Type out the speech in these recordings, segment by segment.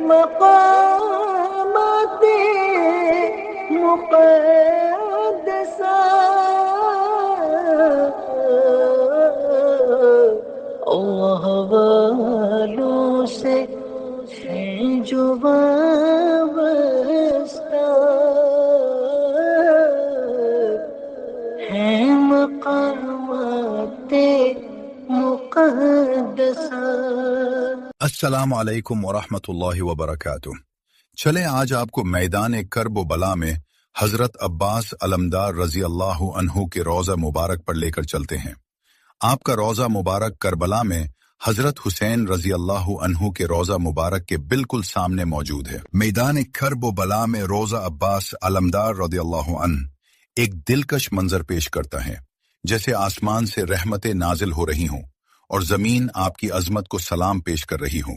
مقامات مقدسہ اللہ والوں سے ہے جو وابستہ، ہے مقامات مقدسہ۔ السلام علیکم ورحمۃ اللہ وبرکاتہ۔ چلیں آج آپ کو میدان کرب و بلا میں حضرت عباس علمدار رضی اللہ عنہ کے روضہ مبارک پر لے کر چلتے ہیں۔ آپ کا روضہ مبارک کربلا میں حضرت حسین رضی اللہ عنہ کے روضہ مبارک کے بالکل سامنے موجود ہے۔ میدان کرب و بلا میں روضہ عباس علمدار رضی اللہ عنہ ایک دلکش منظر پیش کرتا ہے، جیسے آسمان سے رحمتیں نازل ہو رہی ہوں اور زمین آپ کی عظمت کو سلام پیش کر رہی ہوں۔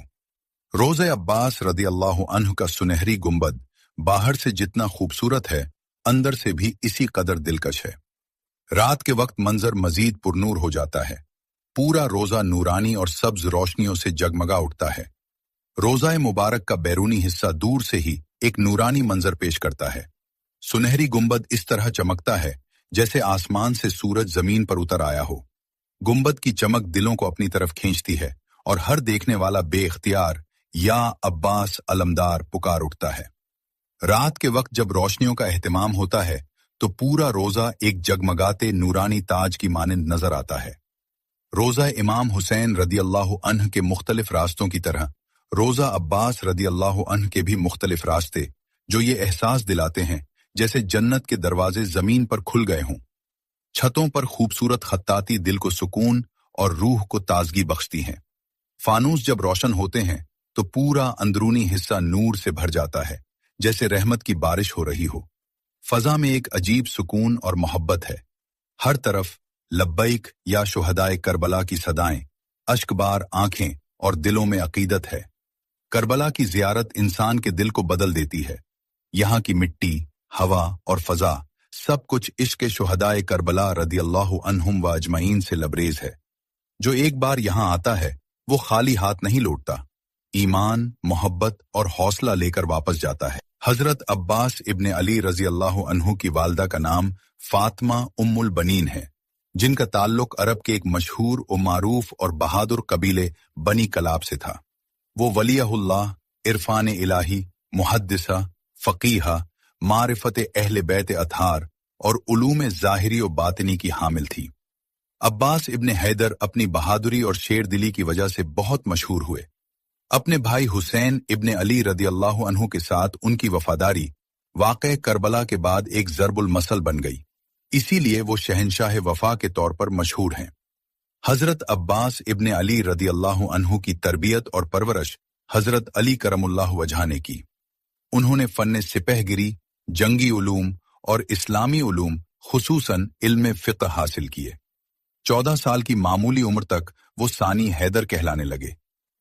روضہ عباس رضی اللہ عنہ کا سنہری گنبد باہر سے جتنا خوبصورت ہے، اندر سے بھی اسی قدر دلکش ہے۔ رات کے وقت منظر مزید پرنور ہو جاتا ہے، پورا روضہ نورانی اور سبز روشنیوں سے جگمگا اٹھتا ہے۔ روضہ مبارک کا بیرونی حصہ دور سے ہی ایک نورانی منظر پیش کرتا ہے۔ سنہری گنبد اس طرح چمکتا ہے جیسے آسمان سے سورج زمین پر اتر آیا ہو۔ گنبد کی چمک دلوں کو اپنی طرف کھینچتی ہے اور ہر دیکھنے والا بے اختیار یا عباس علمدار پکار اٹھتا ہے۔ رات کے وقت جب روشنیوں کا اہتمام ہوتا ہے تو پورا روضہ ایک جگمگاتے نورانی تاج کی مانند نظر آتا ہے۔ روضہ امام حسین رضی اللہ عنہ کے مختلف راستوں کی طرح روضہ عباس رضی اللہ عنہ کے بھی مختلف راستے، جو یہ احساس دلاتے ہیں جیسے جنت کے دروازے زمین پر کھل گئے ہوں۔ چھتوں پر خوبصورت خطاطی دل کو سکون اور روح کو تازگی بخشتی ہیں۔ فانوس جب روشن ہوتے ہیں تو پورا اندرونی حصہ نور سے بھر جاتا ہے، جیسے رحمت کی بارش ہو رہی ہو۔ فضا میں ایک عجیب سکون اور محبت ہے۔ ہر طرف لبیک یا شہدائے کربلا کی صدائیں، اشک بار آنکھیں اور دلوں میں عقیدت ہے۔ کربلا کی زیارت انسان کے دل کو بدل دیتی ہے۔ یہاں کی مٹی، ہوا اور فضا سب کچھ عشق شہدائے کربلا رضی اللہ عنہم و اجمعین سے لبریز ہے۔ جو ایک بار یہاں آتا ہے وہ خالی ہاتھ نہیں لوٹتا، ایمان، محبت اور حوصلہ لے کر واپس جاتا ہے۔ حضرت عباس ابن علی رضی اللہ عنہ کی والدہ کا نام فاطمہ ام البنین ہے، جن کا تعلق عرب کے ایک مشہور و معروف اور بہادر قبیلے بنی کلاب سے تھا۔ وہ ولیہ اللہ، عرفان الہی، محدثہ، فقیہہ، معرفت اہل بیت اطہار اور علوم ظاہری و باطنی کی حامل تھی۔ عباس ابن حیدر اپنی بہادری اور شیر دلی کی وجہ سے بہت مشہور ہوئے۔ اپنے بھائی حسین ابن علی رضی اللہ عنہ کے ساتھ ان کی وفاداری واقع کربلا کے بعد ایک ضرب المثل بن گئی، اسی لیے وہ شہنشاہ وفا کے طور پر مشہور ہیں۔ حضرت عباس ابن علی رضی اللہ عنہ کی تربیت اور پرورش حضرت علی کرم اللہ وجہہ نے کی۔ انہوں نے فن سپہ گری، جنگی علوم اور اسلامی علوم خصوصاً علم فقہ حاصل کیے۔ 14 سال کی معمولی عمر تک وہ ثانی حیدر کہلانے لگے،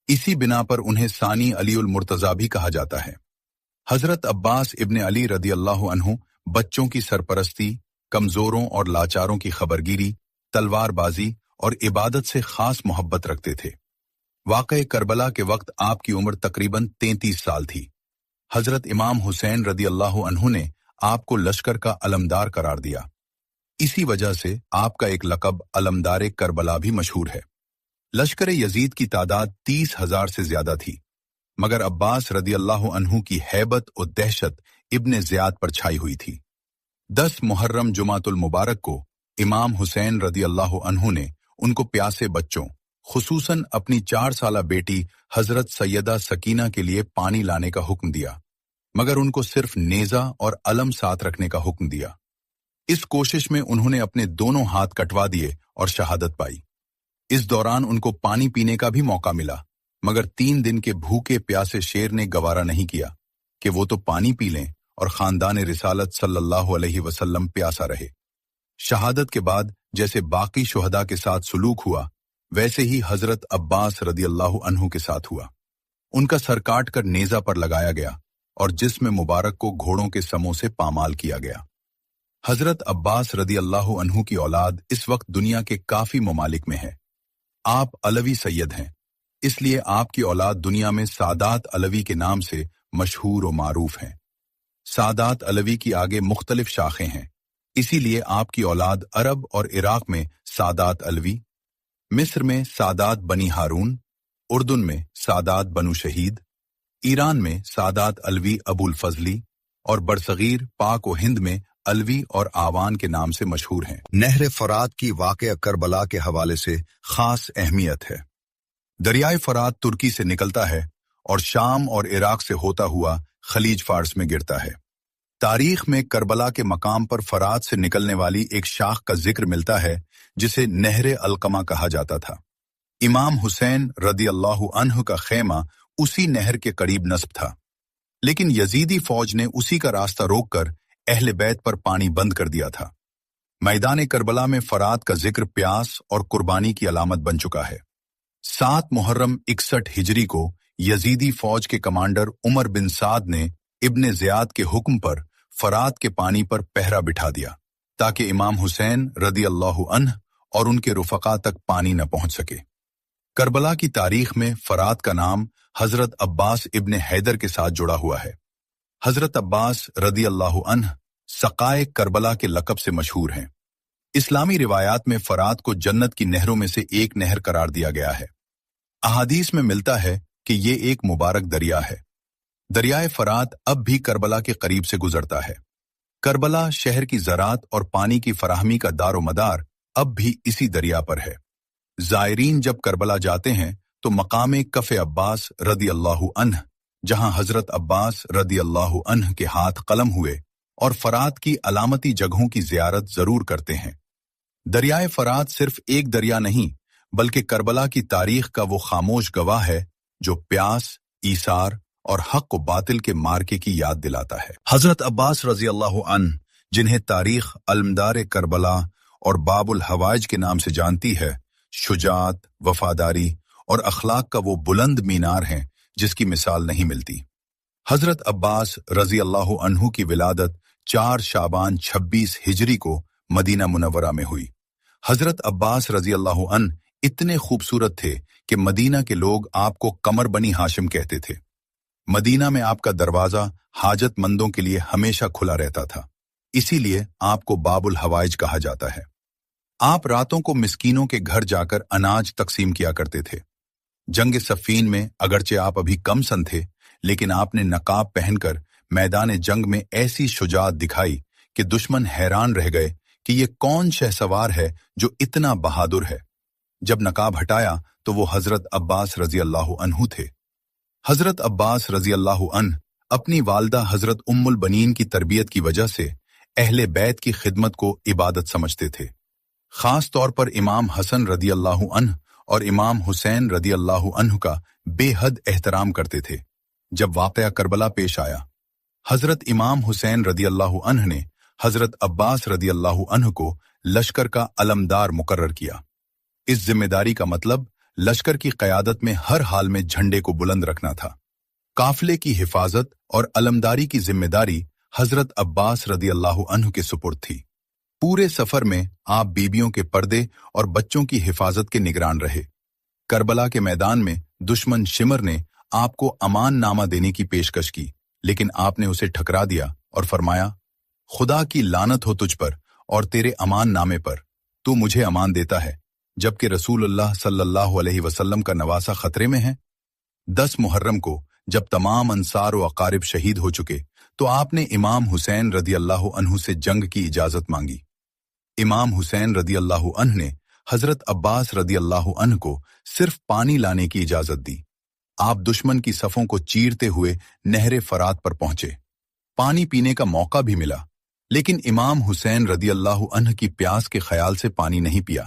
اسی بنا پر انہیں ثانی علی المرتضیٰ بھی کہا جاتا ہے۔ حضرت عباس ابن علی رضی اللہ عنہ بچوں کی سرپرستی، کمزوروں اور لاچاروں کی خبرگیری، تلوار بازی اور عبادت سے خاص محبت رکھتے تھے۔ واقع کربلا کے وقت آپ کی عمر تقریباً 33 سال تھی۔ حضرت امام حسین رضی اللہ عنہ نے آپ کو لشکر کا علمدار قرار دیا، اسی وجہ سے آپ کا ایک لقب علمدار کربلا بھی مشہور ہے۔ لشکر یزید کی تعداد 30,000 سے زیادہ تھی، مگر عباس رضی اللہ عنہ کی ہیبت و دہشت ابن زیاد پر چھائی ہوئی تھی۔ 10 محرم جمعۃ المبارک کو امام حسین رضی اللہ عنہ نے ان کو پیاسے بچوں، خصوصاً اپنی 4 سالہ بیٹی حضرت سیدہ سکینہ کے لیے پانی لانے کا حکم دیا، مگر ان کو صرف نیزہ اور علم ساتھ رکھنے کا حکم دیا۔ اس کوشش میں انہوں نے اپنے دونوں ہاتھ کٹوا دیے اور شہادت پائی۔ اس دوران ان کو پانی پینے کا بھی موقع ملا، مگر 3 دن کے بھوکے پیاسے شیر نے گوارا نہیں کیا کہ وہ تو پانی پی لیں اور خاندان رسالت صلی اللہ علیہ وسلم پیاسا رہے۔ شہادت کے بعد جیسے باقی شہداء کے ساتھ سلوک ہوا، ویسے ہی حضرت عباس رضی اللہ عنہ کے ساتھ ہوا۔ ان کا سر کاٹ کر نیزہ پر لگایا گیا اور جسم مبارک کو گھوڑوں کے سموں سے پامال کیا گیا۔ حضرت عباس رضی اللہ عنہ کی اولاد اس وقت دنیا کے کافی ممالک میں ہے۔ آپ علوی سید ہیں۔ اس لیے آپ کی اولاد دنیا میں سادات علوی کے نام سے مشہور و معروف ہیں۔ سادات علوی کی آگے مختلف شاخیں ہیں، اسی لیے آپ کی اولاد عرب اور عراق میں سادات علوی، مصر میں سادات بنی ہارون، اردن میں سادات بنو شہید، ایران میں سادات علوی ابو الفضلی، اور برصغیر پاک و ہند میں علوی اور آوان کے نام سے مشہور ہیں۔ نہر فرات کی واقعہ کربلا کے حوالے سے خاص اہمیت ہے۔ دریائے فرات ترکی سے نکلتا ہے اور شام اور عراق سے ہوتا ہوا خلیج فارس میں گرتا ہے۔ تاریخ میں کربلا کے مقام پر فرات سے نکلنے والی ایک شاخ کا ذکر ملتا ہے جسے نہر القمہ کہا جاتا تھا۔ امام حسین رضی اللہ عنہ کا خیمہ اسی نہر کے قریب نصب تھا، لیکن یزیدی فوج نے اسی کا راستہ روک کر اہل بیت پر پانی بند کر دیا تھا۔ میدان کربلا میں فرات کا ذکر پیاس اور قربانی کی علامت بن چکا ہے۔ 7 محرم 61 ہجری کو یزیدی فوج کے کمانڈر عمر بن سعد نے ابن زیاد کے حکم پر فرات کے پانی پر پہرا بٹھا دیا تاکہ امام حسین رضی اللہ عنہ اور ان کے رفقا تک پانی نہ پہنچ سکے۔ کربلا کی تاریخ میں فرات کا نام حضرت عباس ابن حیدر کے ساتھ جڑا ہوا ہے۔ حضرت عباس رضی اللہ عنہ سقائے کربلا کے لقب سے مشہور ہیں۔ اسلامی روایات میں فرات کو جنت کی نہروں میں سے ایک نہر قرار دیا گیا ہے۔ احادیث میں ملتا ہے کہ یہ ایک مبارک دریا ہے۔ دریائے فرات اب بھی کربلا کے قریب سے گزرتا ہے۔ کربلا شہر کی زراعت اور پانی کی فراہمی کا دار و مدار اب بھی اسی دریا پر ہے۔ زائرین جب کربلا جاتے ہیں تو مقام کف عباس رضی اللہ عنہ، جہاں حضرت عباس رضی اللہ عنہ کے ہاتھ قلم ہوئے، اور فرات کی علامتی جگہوں کی زیارت ضرور کرتے ہیں۔ دریائے فرات صرف ایک دریا نہیں بلکہ کربلا کی تاریخ کا وہ خاموش گواہ ہے جو پیاس، ایثار اور حق و باطل کے مارکے کی یاد دلاتا ہے۔ حضرت عباس رضی اللہ عنہ، جنہیں تاریخ علمدار کربلا اور باب الحوائج کے نام سے جانتی ہے، شجاعت، وفاداری اور اخلاق کا وہ بلند مینار ہیں جس کی مثال نہیں ملتی۔ حضرت عباس رضی اللہ عنہ کی ولادت 4 شعبان 26 ہجری کو مدینہ منورہ میں ہوئی۔ حضرت عباس رضی اللہ عنہ اتنے خوبصورت تھے کہ مدینہ کے لوگ آپ کو قمر بنی ہاشم کہتے تھے۔ مدینہ میں آپ کا دروازہ حاجت مندوں کے لیے ہمیشہ کھلا رہتا تھا، اسی لیے آپ کو باب الحوائج کہا جاتا ہے۔ آپ راتوں کو مسکینوں کے گھر جا کر اناج تقسیم کیا کرتے تھے۔ جنگ صفین میں اگرچہ آپ ابھی کم سن تھے، لیکن آپ نے نقاب پہن کر میدان جنگ میں ایسی شجاعت دکھائی کہ دشمن حیران رہ گئے کہ یہ کون شہسوار ہے جو اتنا بہادر ہے۔ جب نقاب ہٹایا تو وہ حضرت عباس رضی اللہ عنہ تھے۔ حضرت عباس رضی اللہ عنہ اپنی والدہ حضرت ام البنین کی تربیت کی وجہ سے اہل بیت کی خدمت کو عبادت سمجھتے تھے۔ خاص طور پر امام حسن رضی اللہ عنہ اور امام حسین رضی اللہ عنہ کا بے حد احترام کرتے تھے۔ جب واقعہ کربلا پیش آیا، حضرت امام حسین رضی اللہ عنہ نے حضرت عباس رضی اللہ عنہ کو لشکر کا علمدار مقرر کیا۔ اس ذمہ داری کا مطلب لشکر کی قیادت میں ہر حال میں جھنڈے کو بلند رکھنا تھا۔ قافلے کی حفاظت اور علمداری کی ذمہ داری حضرت عباس رضی اللہ عنہ کے سپرد تھی۔ پورے سفر میں آپ بیبیوں کے پردے اور بچوں کی حفاظت کے نگران رہے۔ کربلا کے میدان میں دشمن شمر نے آپ کو امان نامہ دینے کی پیشکش کی، لیکن آپ نے اسے ٹھکرا دیا اور فرمایا، خدا کی لعنت ہو تجھ پر اور تیرے امان نامے پر، تو مجھے امان دیتا ہے جبکہ رسول اللہ صلی اللہ علیہ وسلم کا نواسہ خطرے میں ہے۔ 10 محرم کو جب تمام انصار و اقارب شہید ہو چکے تو آپ نے امام حسین رضی اللہ عنہ سے جنگ کی اجازت مانگی۔ امام حسین رضی اللہ عنہ نے حضرت عباس رضی اللہ عنہ کو صرف پانی لانے کی اجازت دی۔ آپ دشمن کی صفوں کو چیرتے ہوئے نہر فرات پر پہنچے۔ پانی پینے کا موقع بھی ملا، لیکن امام حسین رضی اللہ عنہ کی پیاس کے خیال سے پانی نہیں پیا۔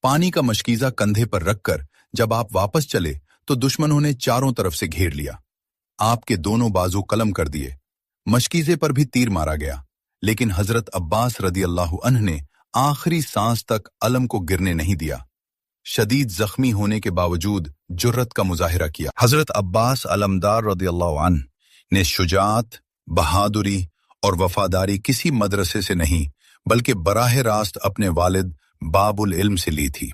پانی کا مشکیزہ کندھے پر رکھ کر جب آپ واپس چلے تو دشمنوں نے چاروں طرف سے گھیر لیا۔ آپ کے دونوں بازو قلم کر دیے، مشکیزے پر بھی تیر مارا گیا، لیکن حضرت عباس رضی اللہ عنہ نے آخری سانس تک علم کو گرنے نہیں دیا۔ شدید زخمی ہونے کے باوجود جرت کا مظاہرہ کیا۔ حضرت عباس علمدار رضی اللہ عنہ نے شجاعت، بہادری اور وفاداری کسی مدرسے سے نہیں بلکہ براہ راست اپنے والد باب العلم سے لی تھی۔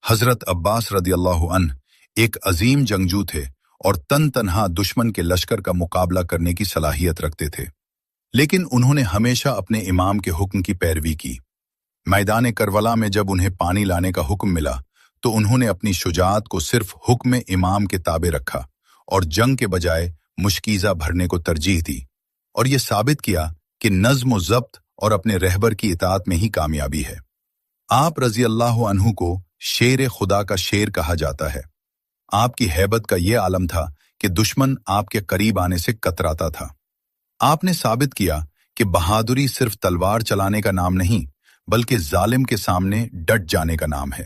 حضرت عباس رضی اللہ عنہ ایک عظیم جنگجو تھے اور تن تنہا دشمن کے لشکر کا مقابلہ کرنے کی صلاحیت رکھتے تھے، لیکن انہوں نے ہمیشہ اپنے امام کے حکم کی پیروی کی۔ میدان کربلا میں جب انہیں پانی لانے کا حکم ملا تو انہوں نے اپنی شجاعت کو صرف حکم امام کے تابع رکھا اور جنگ کے بجائے مشکیزہ بھرنے کو ترجیح دی، اور یہ ثابت کیا کہ نظم و ضبط اور اپنے رہبر کی اطاعت میں ہی کامیابی ہے۔ آپ رضی اللہ عنہ کو شیر خدا کا شیر کہا جاتا ہے۔ آپ کی ہیبت کا یہ عالم تھا کہ دشمن آپ کے قریب آنے سے کتراتا تھا۔ آپ نے ثابت کیا کہ بہادری صرف تلوار چلانے کا نام نہیں بلکہ ظالم کے سامنے ڈٹ جانے کا نام ہے۔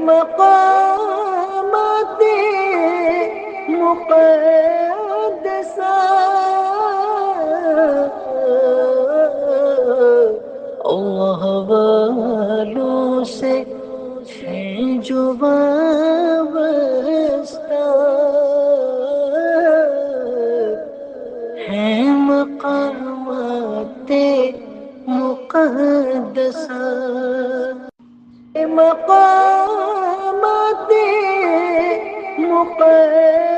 مقامات مقدسہ اللہ والوں سے ہے جو وابستہ، ہے مقامات مقدسہ، مقامات مقدسہ